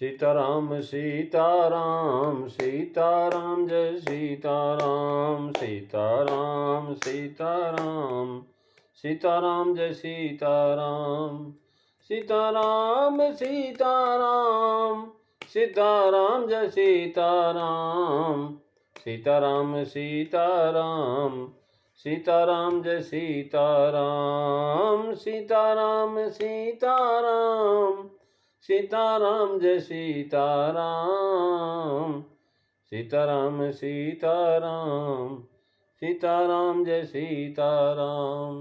सीताराम सीताराम सीताराम जय सीताराम सीताराम सीताराम सीताराम जय सीताराम सीताराम सीताराम सीताराम जय सीताराम सीताराम सीताराम सीताराम जय सीताराम सीताराम सीताराम सीताराम जय सीताराम सीताराम सीताराम सीताराम जय सीताराम।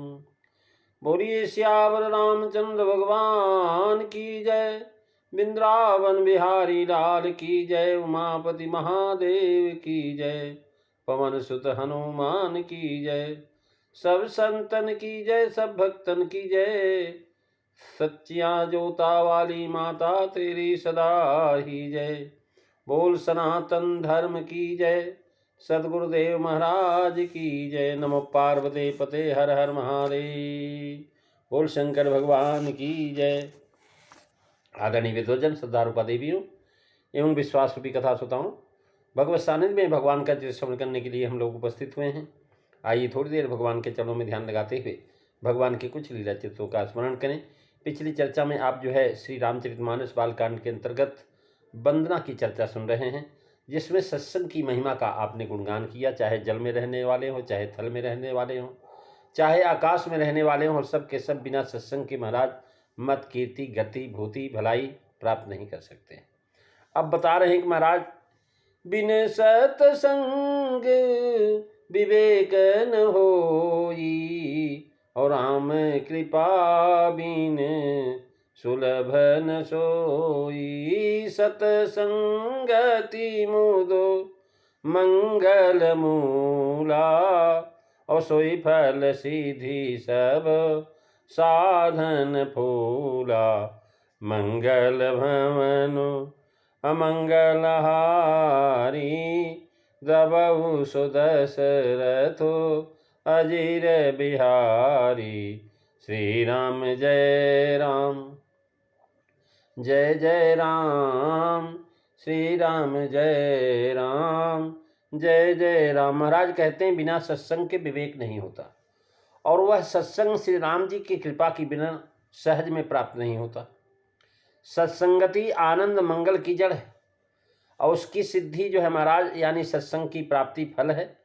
बोलिए सियावर रामचंद्र भगवान की जय। वृंदावन बिहारी लाल की जय। उमापति महादेव की जय। पवन सुत हनुमान की जय। सब संतन की जय, सब भक्तन की जय। सच्चिया जोता वाली माता तेरी सदा ही जय। बोल सनातन धर्म की जय। सदगुरुदेव महाराज की जय। नमो पार्वती पते हर हर महादेव। बोल शंकर भगवान की जय। आदरणीय विद्वजन, श्रद्धारूपा देवियों एवं विश्वास रूपी कथा श्रोताओं, भगवत सानिध्य में भगवान का चित्र श्रवण करने के लिए हम लोग उपस्थित हुए हैं। आइए थोड़ी देर भगवान के चरणों में ध्यान लगाते हुए भगवान के कुछ लीला चित्रों का स्मरण करें। पिछली चर्चा में आप श्री रामचरितमानस बालकांड के अंतर्गत वंदना की चर्चा सुन रहे हैं, जिसमें सत्संग की महिमा का आपने गुणगान किया। चाहे जल में रहने वाले हों, चाहे थल में रहने वाले हों, चाहे आकाश में रहने वाले हों, सब के सब बिना सत्संग के महाराज मत कीर्ति गति भूति भलाई प्राप्त नहीं कर सकते। अब बता रहे हैं कि महाराज बिन सत्संग विवेक न होई, और राम कृपा बिन सुलभ न सोई। सतसंगति मुदो मंगल मूला, और सोई फल सिद्धि सब साधन फूला। मंगल भवनु अमंगल हारी, द्रवहु सुदशरथो अजीर बिहारी। श्री राम जय राम जय जय राम, श्री राम जय राम जय जय राम। महाराज कहते हैं बिना सत्संग के विवेक नहीं होता, और वह सत्संग श्री राम जी की कृपा के बिना सहज में प्राप्त नहीं होता। सत्संगति आनंद मंगल की जड़ है, और उसकी सिद्धि है महाराज, यानी सत्संग की प्राप्ति फल है,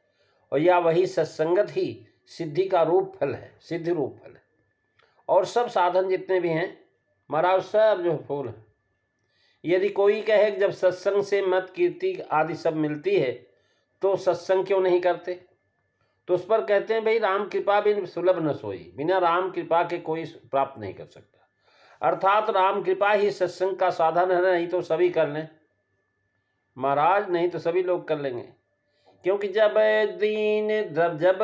और या वही सत्संगत ही सिद्धि का रूप फल है, सिद्धि रूप फल है। और सब साधन जितने भी हैं महाराज, सब फूल है। यदि कोई कहे कि जब सत्संग से मत कीर्ति आदि सब मिलती है तो सत्संग क्यों नहीं करते, तो उस पर कहते हैं भाई राम कृपा बिन सुलभ न सोई। बिना राम कृपा के कोई प्राप्त नहीं कर सकता। अर्थात राम कृपा ही सत्संग का साधन है, नहीं तो सभी कर लें महाराज, नहीं तो सभी लोग कर लेंगे। क्योंकि जब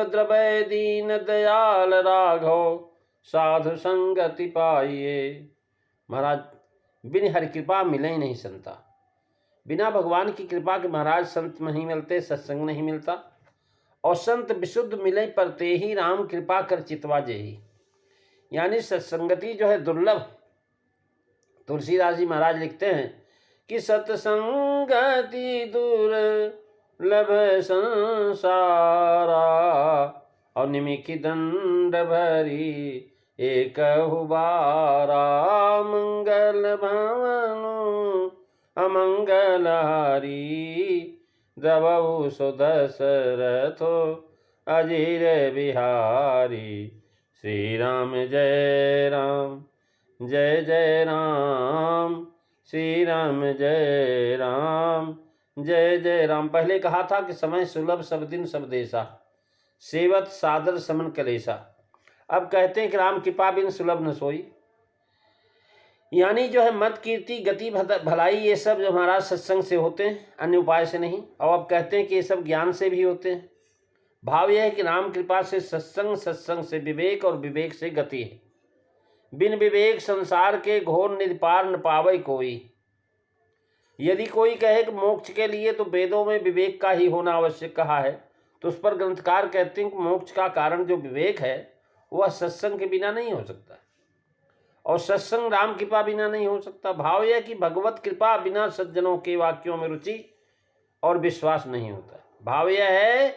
द्रवय दीन दयाल राघव, साधु संगति पाइए। महाराज बिन हरि कृपा मिले ही नहीं संता। बिना भगवान की कृपा के महाराज संत नहीं मिलते, सत्संग नहीं मिलता। और संत विशुद्ध मिले परते ही, राम कृपा कर चितवा जेही। यानी सत्संगति है दुर्लभ। तुलसीदास जी महाराज लिखते हैं कि सत्संगति दुर्लभ संसारा, और निमिखि दंड भरी एक बारा। मंगल भवनु अमंगल हारी, द्रवहु सुदशरथो अजीर बिहारी। श्री राम जय राम जय जय राम, श्री राम जय राम जय जय राम। पहले कहा था कि समय सुलभ सब दिन सब देशा, सेवत सादर समन कलेशा। अब कहते हैं कि राम कृपा बिन सुलभ न सोई। यानी मत कीर्ति गति भलाई ये सब हमारा सत्संग से होते हैं, अन्य उपाय से नहीं। और अब कहते हैं कि ये सब ज्ञान से भी होते हैं। भाव यह है कि राम कृपा से सत्संग, सत्संग से विवेक, और विवेक से गति है। बिन विवेक संसार के घोर निधि पार न पावे कोई। यदि कोई कहे कि मोक्ष के लिए तो वेदों में विवेक का ही होना आवश्यक कहा है, तो उस पर ग्रंथकार कहते हैं कि मोक्ष का कारण जो विवेक है वह सत्संग के बिना नहीं हो सकता। और सत्संग राम कृपा बिना नहीं हो सकता। भाव यह कि भगवत कृपा बिना सज्जनों के वाक्यों में रुचि और विश्वास नहीं होता। भाव यह है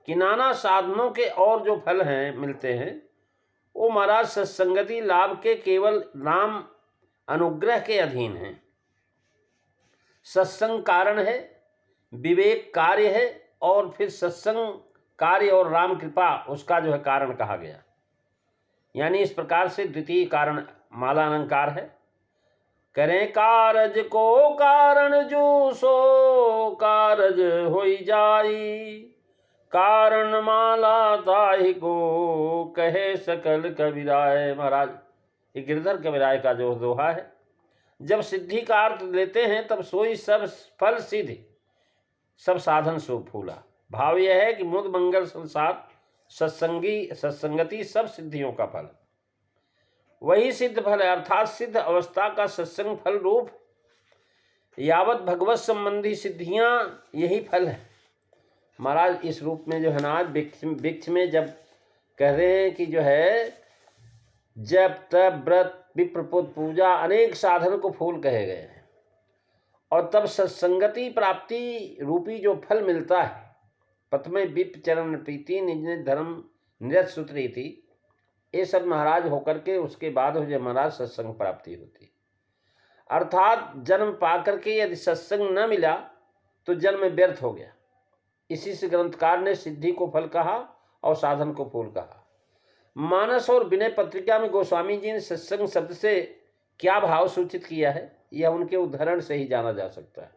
कि नाना साधनों के और जो फल हैं मिलते हैं वो महाराज सत्संगति लाभ के केवल राम अनुग्रह के अधीन हैं। सत्संग कारण है, विवेक कार्य है, और फिर सत्संग कार्य और राम कृपा उसका जो है कारण कहा गया। यानी इस प्रकार से द्वितीय कारण माला अलंकार है। करें कारज को कारण जो सो कारज होई जाई, कारण माला ताहि को कहे सकल कबीराय। महाराज ये गिरधर कबीराय का जो दोहा है, जब सिद्धि का अर्थ लेते हैं तब सोई सब फल सिद्ध, सब साधन सो फूला। भाव यह है कि मुद मंगल संसार सत्संगति सब सिद्धियों का फल, वही सिद्ध फल है, अर्थात सिद्ध अवस्था का सत्संग फल रूप यावत भगवत संबंधी सिद्धियां यही फल है। महाराज इस रूप में जो है ना वृक्ष में जब कह रहे हैं कि जो है जब तब व्रत विप्रपुत पूजा अनेक साधन को फूल कहे गए हैं, और तब सत्संगति प्राप्ति रूपी जो फल मिलता है, प्रथमे विप चरण प्रीति निज धर्म निरत सूत्री थी, ये सब महाराज होकर के उसके बाद हो जब महाराज सत्संग प्राप्ति होती। अर्थात जन्म पाकर के यदि सत्संग न मिला तो जन्म व्यर्थ हो गया। इसी से ग्रंथकार ने सिद्धि को फल कहा और साधन को फूल कहा। मानस और विनय पत्रिका में गोस्वामी जी ने सत्संग शब्द से क्या भाव सूचित किया है, यह उनके उदाहरण से ही जाना जा सकता है।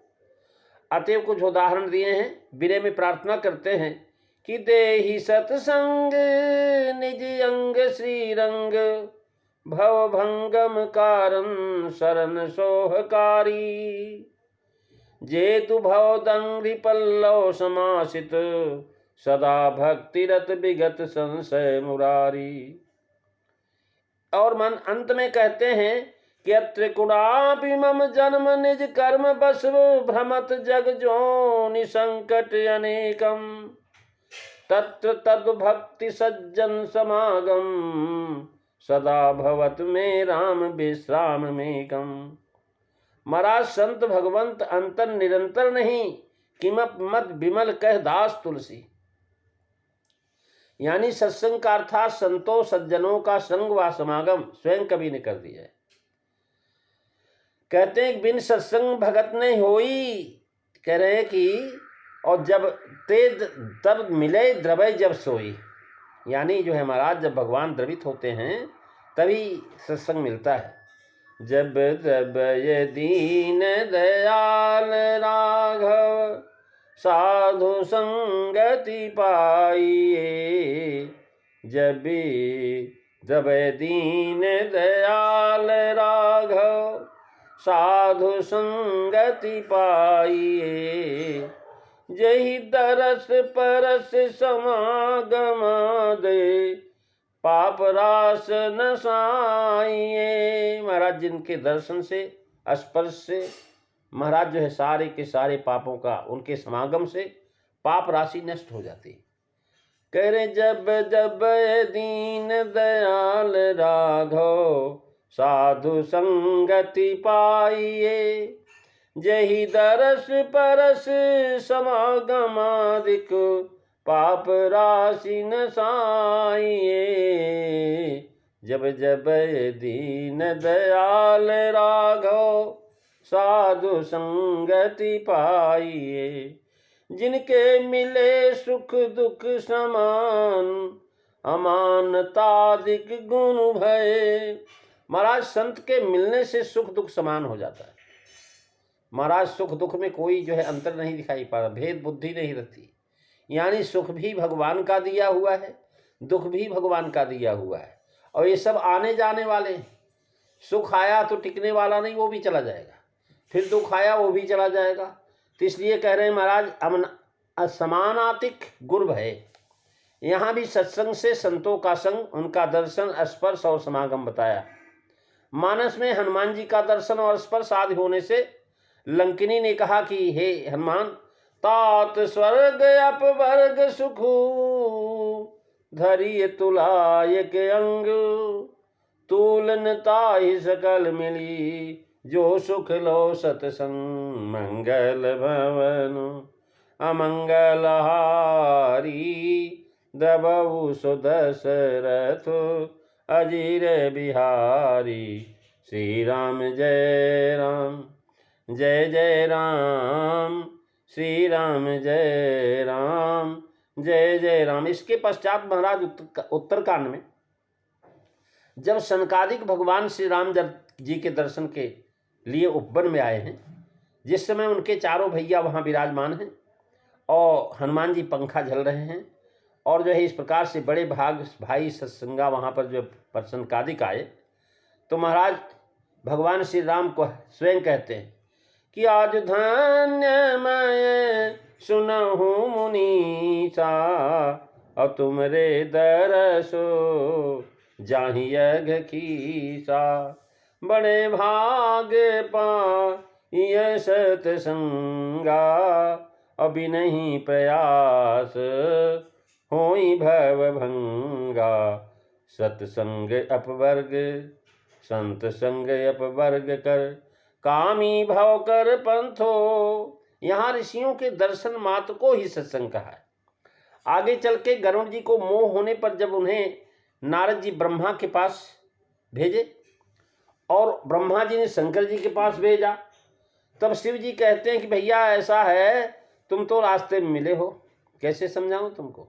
अतएव कुछ उदाहरण दिए हैं। विनय में प्रार्थना करते हैं कि देहि सत्संग निज अंग श्रीरंग, भव भंगम कारण शरण सोहकारी, जेतु भव दंग्रि पल्लव समासित, सदा भक्तिरत विगत संशय मुरारी। और मन अंत में कहते हैं कि त्रिकुणापि मम जन्म निज कर्म बस भ्रमत जग जोनि संकट अनेकम, तत्र तद भक्ति सज्जन समागम, सदा भवत में राम विश्राम में कम। महाराज संत भगवंत अंतर निरंतर नहीं, किमप मत विमल कह दास तुलसी। यानी सत्संग का अर्थात संतों सज्जनों का संग व समागम स्वयं कवि ने कर दिया है। कहते हैं बिन सत्संग भगत ने होई, कह रहे हैं कि और जब तेज तब मिले द्रवय जब सोई। यानी जो है महाराज जब भगवान द्रवित होते हैं तभी सत्संग मिलता है। जब द्रवय दीन दयाल राघव, साधु संगति पाइए, जब द्रवय दीन दयाल राघव, साधु संगति पाइए, जही दरस परस समागम दे, पाप रास नसाइए। महाराज जिनके दर्शन से स्पर्श से महाराज जो है सारे के सारे पापों का उनके समागम से पाप राशि नष्ट हो जाती। कह रहे जब जब दीन दयाल राघव, साधु संगति पाइए, जही दरस परस समागमादिक, पाप राशि नसाइए, जब जब दीन दयाल राघव, साधु संगति पाइए, जिनके मिले सुख दुख समान, अमानतादिक गुण भय। महाराज संत के मिलने से सुख दुख समान हो जाता है। महाराज सुख दुख में कोई जो है अंतर नहीं दिखाई पा रहा, भेद बुद्धि नहीं रहती। यानी सुख भी भगवान का दिया हुआ है, दुख भी भगवान का दिया हुआ है, और ये सब आने जाने वाले। सुख आया तो टिकने वाला नहीं, वो भी चला जाएगा, फिर दुख आया वो भी चला जाएगा। तो इसलिए कह रहे हैं महाराज समानातिक गुण है। यहाँ भी सत्संग से संतों का संग, उनका दर्शन स्पर्श और समागम बताया। मानस में हनुमान जी का दर्शन और स्पर्श आदि होने से लंकिनी ने कहा कि हे हनुमान, तात स्वर्ग अपवर्ग सुखु, धरिय तुलाय के अंग, तूलन ताहि सकल मिली, जो सुख लो सतसंग मंगल भवन। अमंगल हारी द्रवहु सुदशरथ, अजीर बिहारी। श्री राम जय राम, जय जय राम, श्री राम जय राम, जय जय राम। इसके पश्चात महाराज उत्तरकांड में जब सनकादिक भगवान श्री राम जी के दर्शन के लिए उपवन में आए हैं, जिस समय उनके चारों भैया वहाँ विराजमान हैं और हनुमान जी पंखा झल रहे हैं, और जो है इस प्रकार से बड़े भाई सत्संगा वहाँ पर जो सनकादिक आए, तो महाराज भगवान श्री राम को स्वयं कहते हैं कि आज धन्य मैं सुनहु मुनीसा, और तुमरे दरसो जाहि यज्ञ कीसा। बड़े भाग पाइय सतसंगा, अभी नहीं प्रयास होई भव भंगा। सतसंग अपवर्ग संत संग अपवर्ग कर, कामी भव कर पंथो। यहाँ ऋषियों के दर्शन मात्र को ही सत्संग कहा है। आगे चल के गरुड़ जी को मोह होने पर जब उन्हें नारद जी ब्रह्मा के पास भेजे और ब्रह्मा जी ने शंकर जी के पास भेजा, तब शिव जी कहते हैं कि भैया ऐसा है, तुम तो रास्ते में मिले हो, कैसे समझाऊं तुमको।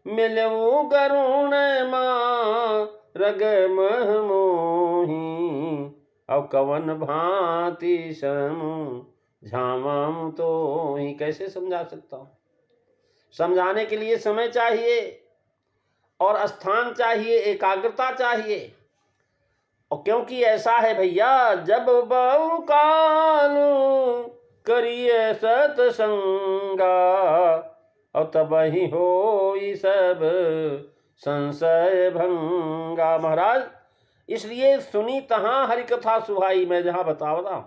मिलऊ गरुण मां रग मह मोही, अब कवन भांति समूह झामाम तो ही। कैसे समझा सकता हूँ, समझाने के लिए समय चाहिए और स्थान चाहिए, एकाग्रता चाहिए। और क्योंकि ऐसा है भैया, जब बहु काल करिए सतसंगा, और तब ही हो सब संशय भंगा। महाराज इसलिए सुनी तहाँ हरि कथा सुहाई, मैं जहाँ बतावता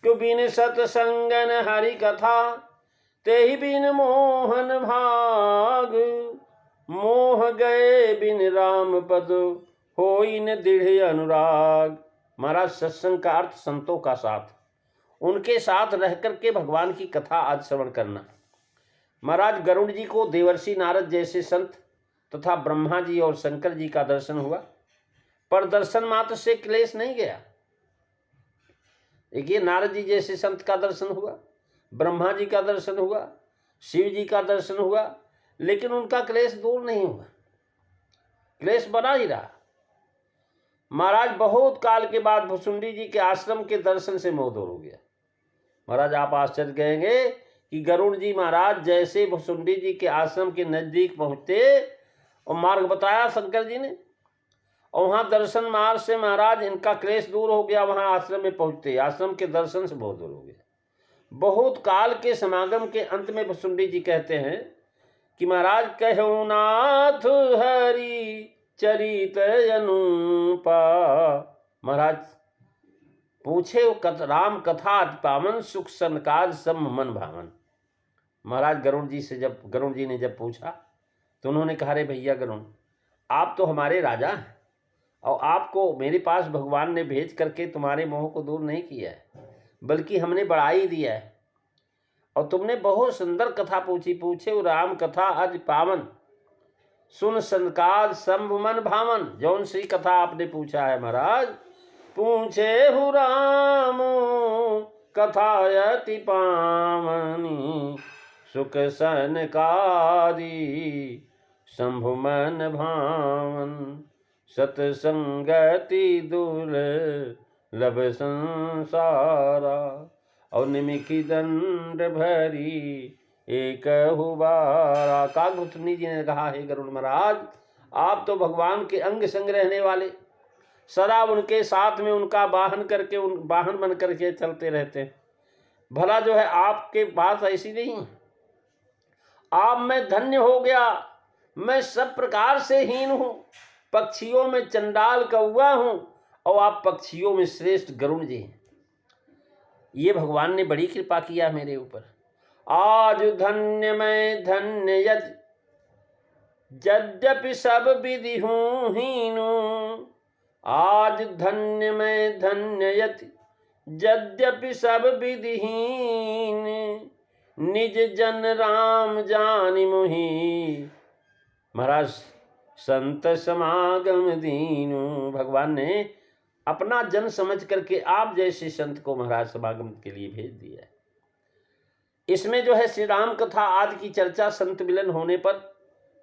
क्यों बिन सतसंगन हरि कथा, ते ही बिन मोहन भाग। मोह गए बिन राम पद, होई न दृढ़ अनुराग। महाराज सत्संग का अर्थ संतों का साथ, उनके साथ रह करके भगवान की कथा आज श्रवण करना। महाराज गरुड़ जी को देवर्षि नारद जैसे संत तथा ब्रह्मा जी और शंकर जी का दर्शन हुआ, पर दर्शन मात्र से क्लेश नहीं गया। देखिए, नारद जी जैसे संत का दर्शन हुआ, ब्रह्मा जी का दर्शन हुआ, शिव जी का दर्शन हुआ, लेकिन उनका क्लेश दूर नहीं हुआ, क्लेश बना ही रहा। महाराज बहुत काल के बाद भुसुंडी जी के आश्रम के दर्शन से मोह दूर हो गया। महाराज आप आश्चर्य कहेंगे कि गरुड़ जी महाराज जैसे भुसुंडी जी के आश्रम के नजदीक पहुंचते और मार्ग बताया शंकर जी ने, और वहां दर्शन मार्ग से महाराज इनका क्लेश दूर हो गया। वहां आश्रम में पहुंचते आश्रम के दर्शन से बहुत दूर हो गया। बहुत काल के समागम के अंत में भुसुंडी जी कहते हैं कि महाराज कहूँ नाथ हरि चरित अनुपा। महाराज पूछे राम कथा अति पावन, सुख सनकाज सम मन भावन। महाराज गरुड़ जी ने जब पूछा तो उन्होंने कहा, रे भैया गरुड़, आप तो हमारे राजा हैं और आपको मेरे पास भगवान ने भेज करके तुम्हारे मोह को दूर नहीं किया है, बल्कि हमने बढ़ाई दिया है। और तुमने बहुत सुंदर कथा पूछे राम कथा अति पावन, सुन सनकाज संभ मन भावन। जौन सी कथा आपने पूछा है महाराज, पूछे हु राम कथा अति पावनी, सुख सनकादि संभ मन भावन। सतसंगति दुर्लभ संसारा, और निमिखी दंड भरी एक हुबारा। काकभुसुंडी जी ने कहा, हे गरुड़ महाराज, आप तो भगवान के अंग संग रहने वाले, सदा उनके साथ में उनका वाहन बन करके चलते रहते हैं। भला जो है आपके पास ऐसी नहीं, आप में धन्य हो गया। मैं सब प्रकार से हीन हूं, पक्षियों में चंडाल कौआ हूं, और आप पक्षियों में श्रेष्ठ गरुड़ जी हैं। ये भगवान ने बड़ी कृपा किया मेरे ऊपर। आज धन्य मैं धन्य यद्यपि सब विधि हूँ हीनू, आज धन्य मैं धन्य यति यद्यपि सब विधिहीन, निज जन राम जानि मोहि, महाराज संत समागम दीनु। भगवान ने अपना जन समझ करके आप जैसे संत को महाराज समागम के लिए भेज दिया है। इसमें जो है श्री राम कथा आदि की चर्चा संत मिलन होने पर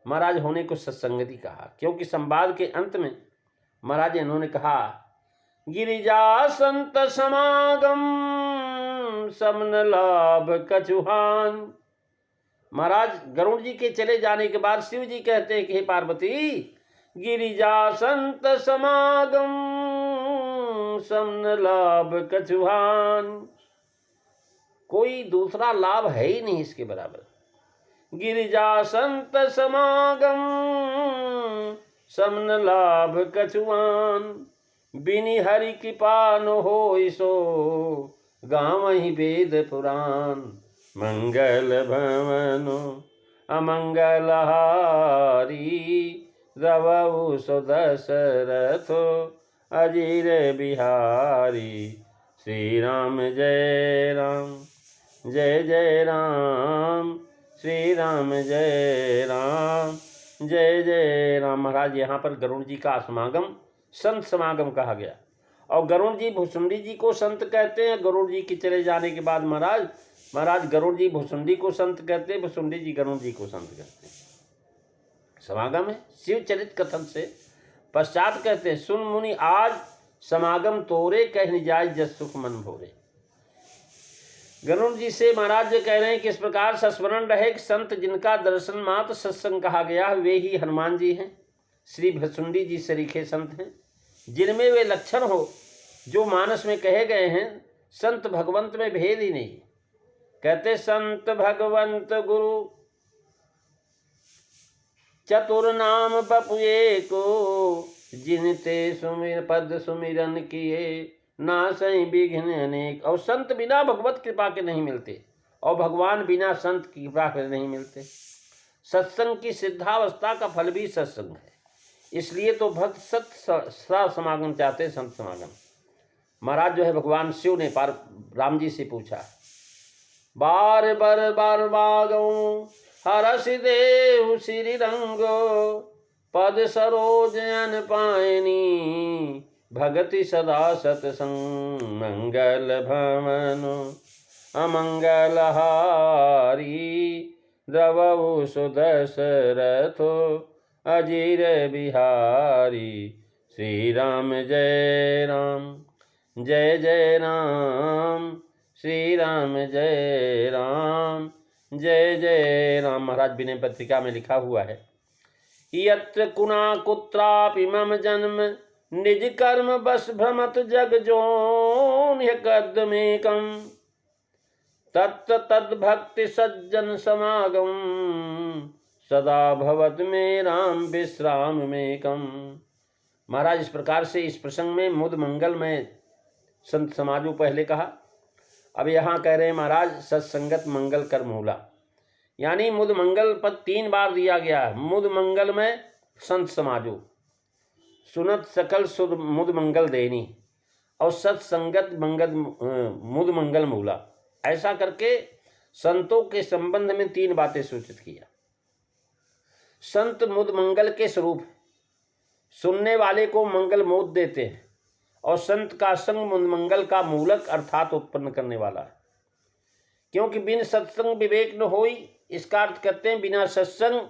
महाराज होने को सत्संगति कहा, क्योंकि संवाद के अंत में महाराज इन्होंने कहा, गिरिजा संत समागम समन लाभ कछुहान। महाराज गरुड़ जी के चले जाने के बाद शिव जी कहते हैं कि हे पार्वती, गिरिजा संत समागम समन लाभ कछुहान, कोई दूसरा लाभ है ही नहीं इसके बराबर। गिरिजा संत समागम समन लाभ कछुआन, बिनि हरि कृपा न होई सो गावहि वेद पुराण। मंगल भवनो अमंगल हारी, रवउ सो दशरथो अजीर बिहारी। श्री राम जय राम जय जय राम, श्री राम जय राम जय जय राम। महाराज यहाँ पर गरुड़ जी का समागम संत समागम कहा गया, और गरुड़ जी भुसुंडी जी को संत कहते हैं। गरुड़ जी के चले जाने के बाद महाराज गरुड़ जी भुसुंडी को संत कहते हैं, भुसुंडी जी गरुड़ जी को संत कहते हैं। समागम है शिव चरित कथन से पश्चात कहते हैं, सुन मुनि आज समागम तोरे, कह निजाय जस सुख मन भोरे। गरुड़ जी से महाराज जी कह रहे हैं कि इस प्रकार सस्मरण रहे कि संत जिनका दर्शन मात्र सत्संग कहा गया वे ही हनुमान जी हैं। श्री भसुंडी जी सरीखे संत हैं, जिनमें वे लक्षण हो जो मानस में कहे गए हैं। संत भगवंत में भेद ही नहीं। कहते संत भगवंत गुरु चतुर नाम बपु एको, जिनते सुमिर पद सुमिरन किए ना सही विघ्न अनेक। और संत बिना भगवत कृपा के नहीं मिलते, और भगवान बिना संत की कृपा के नहीं मिलते। सत्संग की सिद्धावस्था का फल भी सत्संग है, इसलिए तो भक्त सत्य समागम चाहते, संत समागम। महाराज जो है भगवान शिव ने राम जी से पूछा, बार बार बार मागऊं हरस देव श्री रंगो, पद सरोज अन पायनी, भगति सदा सतसंग। मंगल भवनो अमंगल हारी, द्रवउ सुदशरथो अजीर बिहारी। श्री राम जय राम जय जय राम, श्री राम जय राम जय जय राम। महाराज विनय पत्रिका में लिखा हुआ है, यत्र कुना कुत्रापि मम जन्म, निज कर्म बस भ्रमत जग जोन कदमेकम, तत्त तद भक्ति सज्जन समागम, सदा भवत में राम विश्राम में कम। महाराज इस प्रकार से इस प्रसंग में मुद मंगल में संत समाजों पहले कहा, अब यहाँ कह रहे हैं महाराज सत्संगत मंगल कर मूला, यानी मुद मंगल पद 3 बार दिया गया है। मुद मंगल में संत समाजो, सुनत सकल सुध मुद मंगल देनी, और सत्संगत मंगल मुद मंगल मूला। ऐसा करके संतों के संबंध में 3 बातें सूचित किया। संत मुद मंगल के स्वरूप, सुनने वाले को मंगल मोद देते हैं, और संत का संग मुद मंगल का मूलक अर्थात उत्पन्न करने वाला है। क्योंकि बिन सत्संग विवेक न होई, इसका अर्थ करते हैं बिना सत्संग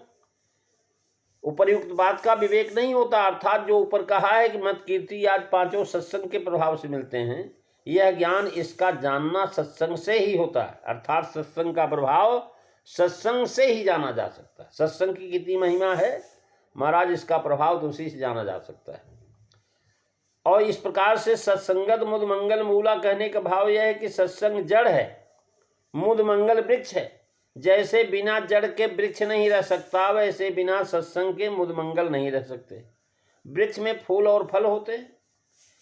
उपर्युक्त बात का विवेक नहीं होता। अर्थात जो ऊपर कहा है कि मत कीर्ति आज 5 सत्संग के प्रभाव से मिलते हैं, यह ज्ञान इसका जानना सत्संग से ही होता है। अर्थात सत्संग का प्रभाव सत्संग से ही जाना जा सकता है। सत्संग की कितनी महिमा है महाराज, इसका प्रभाव तो उसी से जाना जा सकता है। और इस प्रकार से सत्संगत मुद मंगल मूला कहने का भाव यह है कि सत्संग जड़ है, मुद मंगल वृक्ष है। जैसे बिना जड़ के वृक्ष नहीं रह सकता, वैसे बिना सत्संग के मुद मंगल नहीं रह सकते। वृक्ष में फूल और फल होते हैं,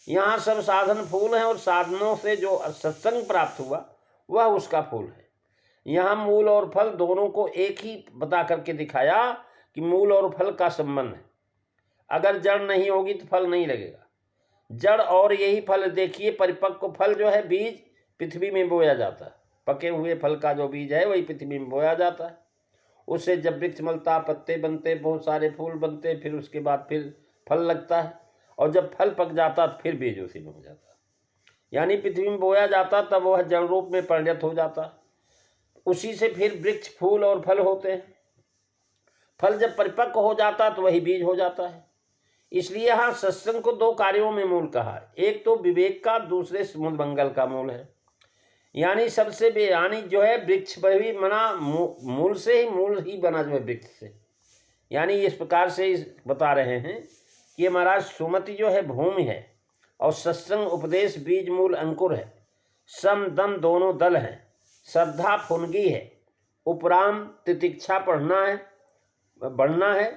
यहाँ सब साधन फूल हैं, और साधनों से जो सत्संग प्राप्त हुआ वह उसका फूल है। यहाँ मूल और फल दोनों को एक ही बता करके दिखाया कि मूल और फल का संबंध है। अगर जड़ नहीं होगी तो फल नहीं लगेगा, जड़ और यही फल देखिए, परिपक्व फल जो है बीज पृथ्वी में बोया जाता है। पके हुए फल का जो बीज है वही पृथ्वी में बोया जाता है। उससे जब वृक्ष मिलता, पत्ते बनते, बहुत सारे फूल बनते, फिर उसके बाद फिर फल लगता है, और जब फल पक जाता फिर बीज उसी में हो जाता है। यानी पृथ्वी में बोया जाता तब वह जड़ रूप में परिणत हो जाता, उसी से फिर वृक्ष, फूल और फल होते हैं। फल जब परिपक्व हो जाता तो वही बीज हो जाता है। इसलिए यहाँ सत्संग को दो कार्यों में मूल कहा है, एक तो विवेक का, दूसरे समुद मंगल का मूल है। यानी सबसे यानी जो है वृक्ष भी बना मूल से ही, मूल ही बना जो है वृक्ष से। यानी इस प्रकार से बता रहे हैं कि महाराज सुमति जो है भूमि है, और सत्संग उपदेश बीज मूल अंकुर है, सम दम दोनों दल हैं, श्रद्धा फुनगी है, उपराम तितिक्षा बढ़ना है,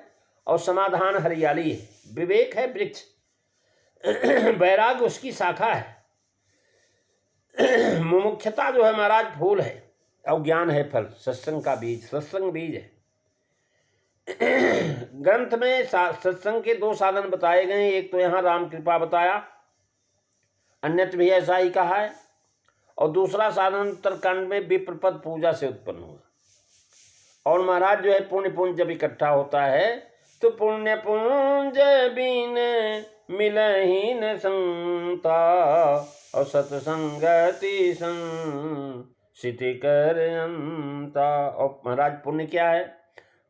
और समाधान हरियाली है। विवेक है वृक्ष, वैराग उसकी शाखा है, मुमुक्षता जो है महाराज फूल है, और ज्ञान है फल, सत्संग का बीज, सत्संग बीज है। ग्रंथ में सत्संग के दो साधन बताए गए, एक तो यहाँ राम कृपा बताया, अन्यत्र भी ऐसा ही कहा है, और दूसरा साधन उत्तरकांड में विप्रपद पूजा से उत्पन्न हुआ। और महाराज जो है पुण्य पुंज जब इकट्ठा होता है तो पुण्य पुंज बिन मिलही न संता, और सत्संगति सिद्धि कर अंता। और महाराज पुण्य क्या है?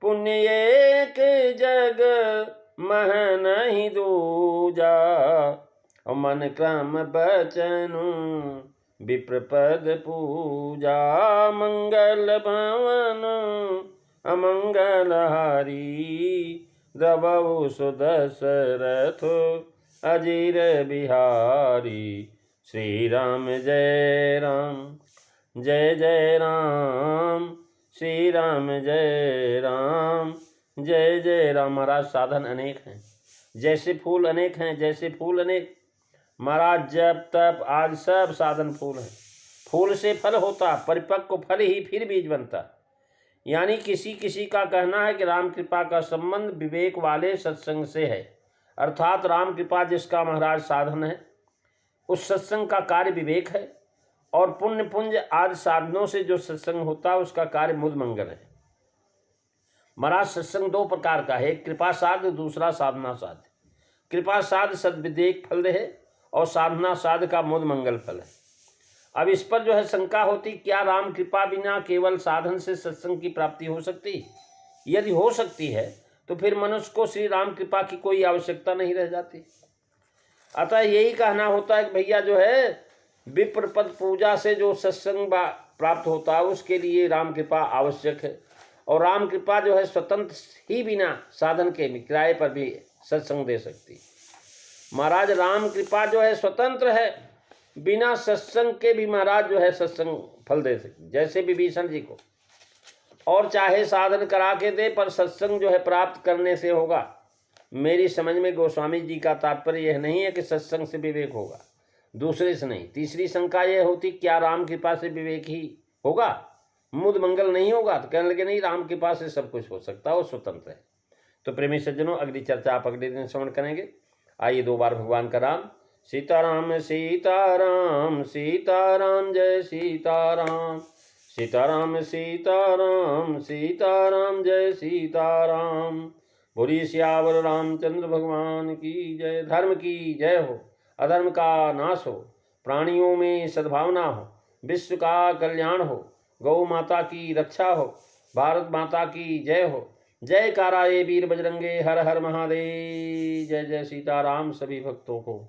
पुण्य एक जग मह नहीं दूजा, और मन क्रम बचनु विप्रपद पूजा। मंगल भवन अमंगल हारी, द्रवहु सुदशरथ अजीर बिहारी। श्री राम जय राम, जय जय राम, श्री राम जय राम, जय जय राम। महाराज साधन अनेक हैं, जैसे फूल अनेक हैं, जैसे फूल अनेक। महाराज जप तप आज सब साधन फूल हैं। फूल से फल होता, परिपक्व फल ही फिर बीज बनता। यानी किसी किसी का कहना है कि राम कृपा का संबंध विवेक वाले सत्संग से है, अर्थात राम कृपा जिसका महाराज साधन है, उस सत्संग का कार्य विवेक है, और पुण्य पुंज आदि साधनों से जो सत्संग होता है उसका कार्य मुद मंगल है। महाराज सत्संग दो प्रकार का है, एक कृपा साध, दूसरा साधना साध। कृपा साध सद्विवेक फल रहे, और साधना साध का मुद मंगल फल है। अब इस पर जो है शंका होती, क्या राम कृपा बिना केवल साधन से सत्संग की प्राप्ति हो सकती? यदि हो सकती है तो फिर मनुष्य को श्री राम कृपा की कोई आवश्यकता नहीं रह जाती। अतः यही कहना होता है कि भैया जो है विप्रपद पूजा से जो सत्संग प्राप्त होता है उसके लिए राम कृपा आवश्यक है, और राम कृपा जो है स्वतंत्र ही बिना साधन के किराए पर भी सत्संग दे सकती। महाराज राम कृपा जो है स्वतंत्र है, बिना सत्संग के भी महाराज जो है सत्संग फल दे सकती, जैसे विभीषण जी को। और चाहे साधन करा के दे, पर सत्संग जो है प्राप्त करने से होगा। मेरी समझ में गोस्वामी जी का तात्पर्य यह नहीं है कि सत्संग से विवेक होगा, दूसरे से नहीं। तीसरी शंका यह होती, क्या राम कृपा से विवेक ही होगा, मुद मंगल नहीं होगा? तो कहने लगे नहीं, राम कृपा से सब कुछ हो सकता है, वो स्वतंत्र है। तो प्रेमी सज्जनों, अगली चर्चा आप अगले दिन श्रवण करेंगे। आइए दो बार भगवान का नाम, सीताराम सीताराम सीताराम, जय सीताराम, सीताराम सीताराम सीताराम, जय सीताराम। बोलिए सियावर रामचंद्र भगवान की जय। धर्म की जय हो, अधर्म का नाश हो, प्राणियों में सद्भावना हो, विश्व का कल्याण हो, गौ माता की रक्षा हो, भारत माता की जय हो। जय कारा ये वीर बजरंगे, हर हर महादेव। जय जय सीताराम सभी भक्तों को।